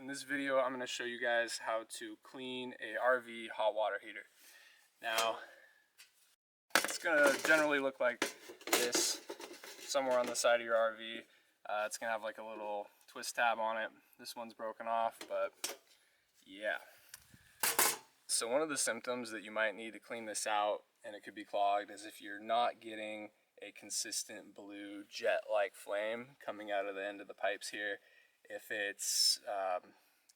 this video, I'm going to show you guys how to clean a RV hot water heater. Now, it's going to generally look like this somewhere on the side of your RV. It's going to have like a little twist tab on it. This one's broken off, but yeah. So one of the symptoms that you might need to clean this out, and it could be clogged, is if you're not getting a consistent blue jet-like flame coming out of the end of the pipes here. If it's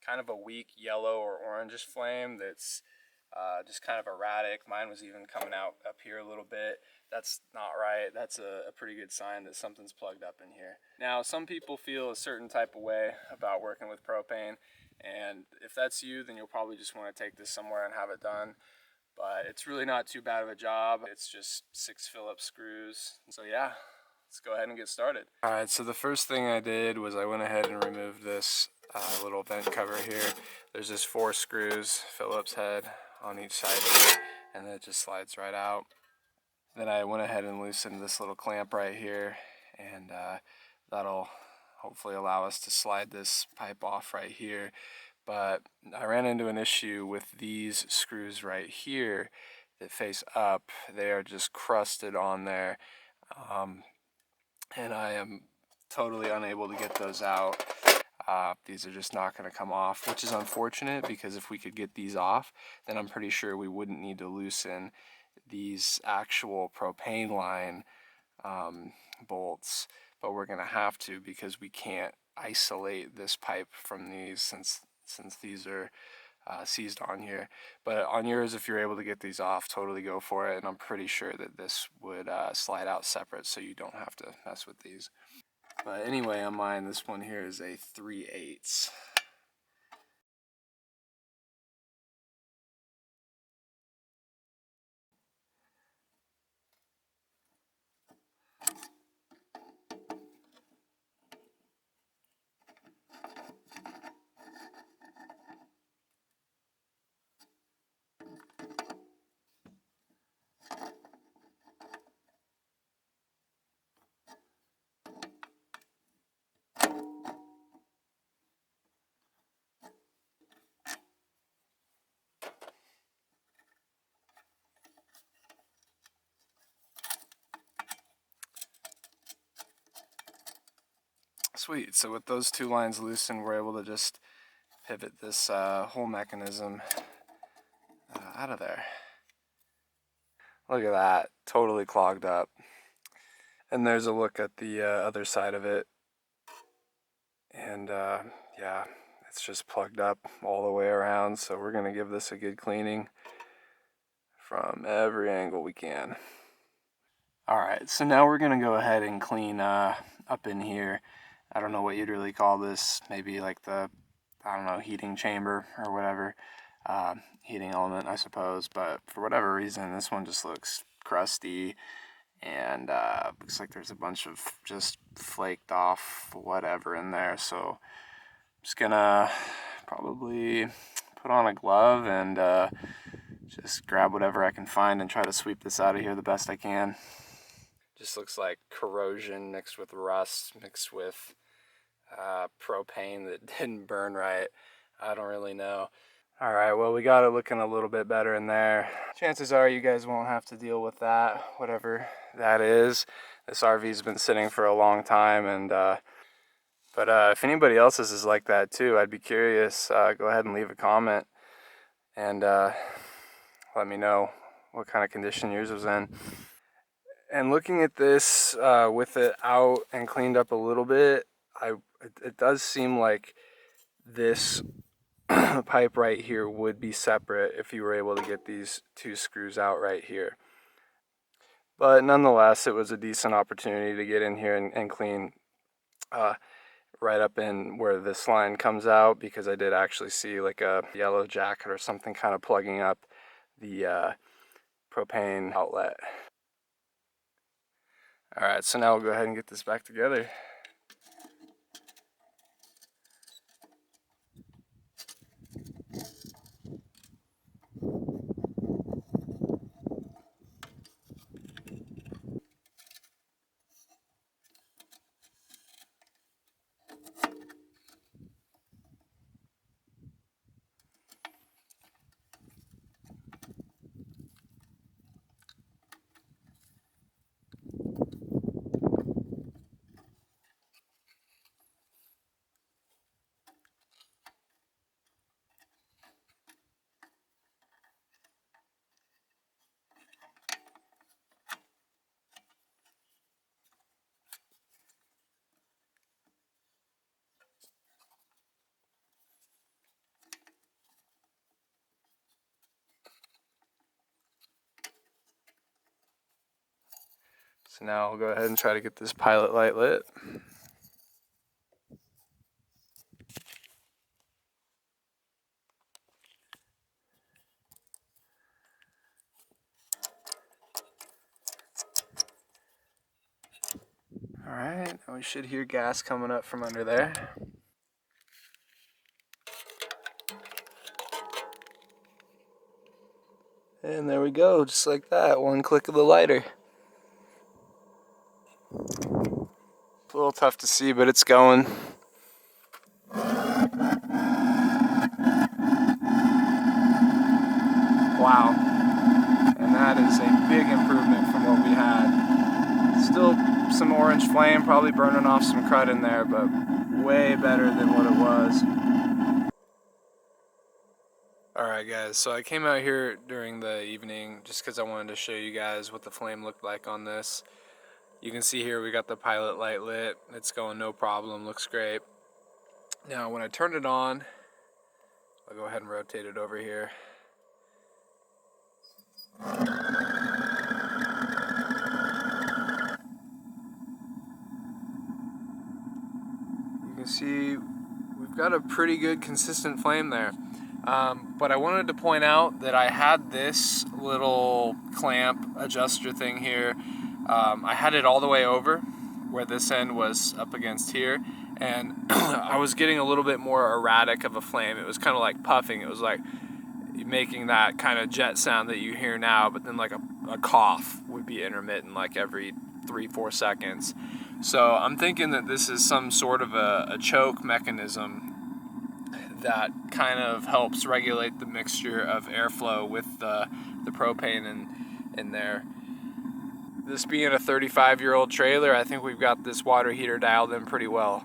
kind of a weak yellow or orangish flame that's just kind of erratic, mine was even coming out up here a little bit, that's not right. That's a pretty good sign that something's plugged up in here. Now, some people feel a certain type of way about working with propane, and if that's you, then you'll probably just want to take this somewhere and have it done. But it's really not too bad of a job. It's just 6 Phillips screws. So yeah, let's go ahead and get started. All right, so the first thing I did was I went ahead and removed this little vent cover here. There's just 4 screws, Phillips head on each side here, and then it just slides right out. Then I went ahead and loosened this little clamp right here, and that'll hopefully allow us to slide this pipe off right here. But I ran into an issue with these screws right here that face up. They are just crusted on there, and I am totally unable to get those out. These are just not going to come off, which is unfortunate, because if we could get these off, then I'm pretty sure we wouldn't need to loosen these actual propane line bolts, but we're going to have to, because we can't isolate this pipe from these since these are seized on here. But on yours, if you're able to get these off, totally go for it, and I'm pretty sure that this would slide out separate, so you don't have to mess with these. But anyway, on mine, this one here is a 3/8. Sweet, so with those 2 lines loosened, we're able to just pivot this whole mechanism out of there. Look at that, totally clogged up. And there's a look at the other side of it. And yeah, it's just plugged up all the way around, so we're going to give this a good cleaning from every angle we can. Alright, so now we're going to go ahead and clean up in here. I don't know what you'd really call this, maybe like the, I don't know, heating chamber or whatever, heating element I suppose, but for whatever reason this one just looks crusty, and looks like there's a bunch of just flaked off whatever in there, so I'm just gonna probably put on a glove and just grab whatever I can find and try to sweep this out of here the best I can. Just looks like corrosion mixed with rust, mixed with propane that didn't burn right. I don't really know. Alright, well, we got it looking a little bit better in there. Chances are you guys won't have to deal with that, whatever that is. This RV's been sitting for a long time, and but if anybody else's is like that too, I'd be curious. Go ahead and leave a comment and let me know what kind of condition yours was in. And looking at this with it out and cleaned up a little bit, it does seem like this pipe right here would be separate if you were able to get these 2 screws out right here. But nonetheless, it was a decent opportunity to get in here and clean right up in where this line comes out, because I did actually see like a yellow jacket or something kind of plugging up the propane outlet. Alright, so now we'll go ahead and get this back together. So now I'll go ahead and try to get this pilot light lit. Alright, now we should hear gas coming up from under there. And there we go, just like that, one click of the lighter. It's a little tough to see, but it's going. Wow. And that is a big improvement from what we had. Still some orange flame, probably burning off some crud in there, but way better than what it was. Alright guys, so I came out here during the evening just because I wanted to show you guys what the flame looked like on this. You can see here we got the pilot light lit. It's going no problem, looks great. Now when I turned it on, I'll go ahead and rotate it over here. You can see we've got a pretty good consistent flame there. But I wanted to point out that I had this little clamp adjuster thing here. I had it all the way over where this end was up against here, and I was getting a little bit more erratic of a flame. It was kind of like puffing. It was like making that kind of jet sound that you hear now, but then like a cough would be intermittent like every 3-4 seconds. So I'm thinking that this is some sort of a choke mechanism that kind of helps regulate the mixture of airflow with the propane in there. This being a 35-year-old trailer, I think we've got this water heater dialed in pretty well.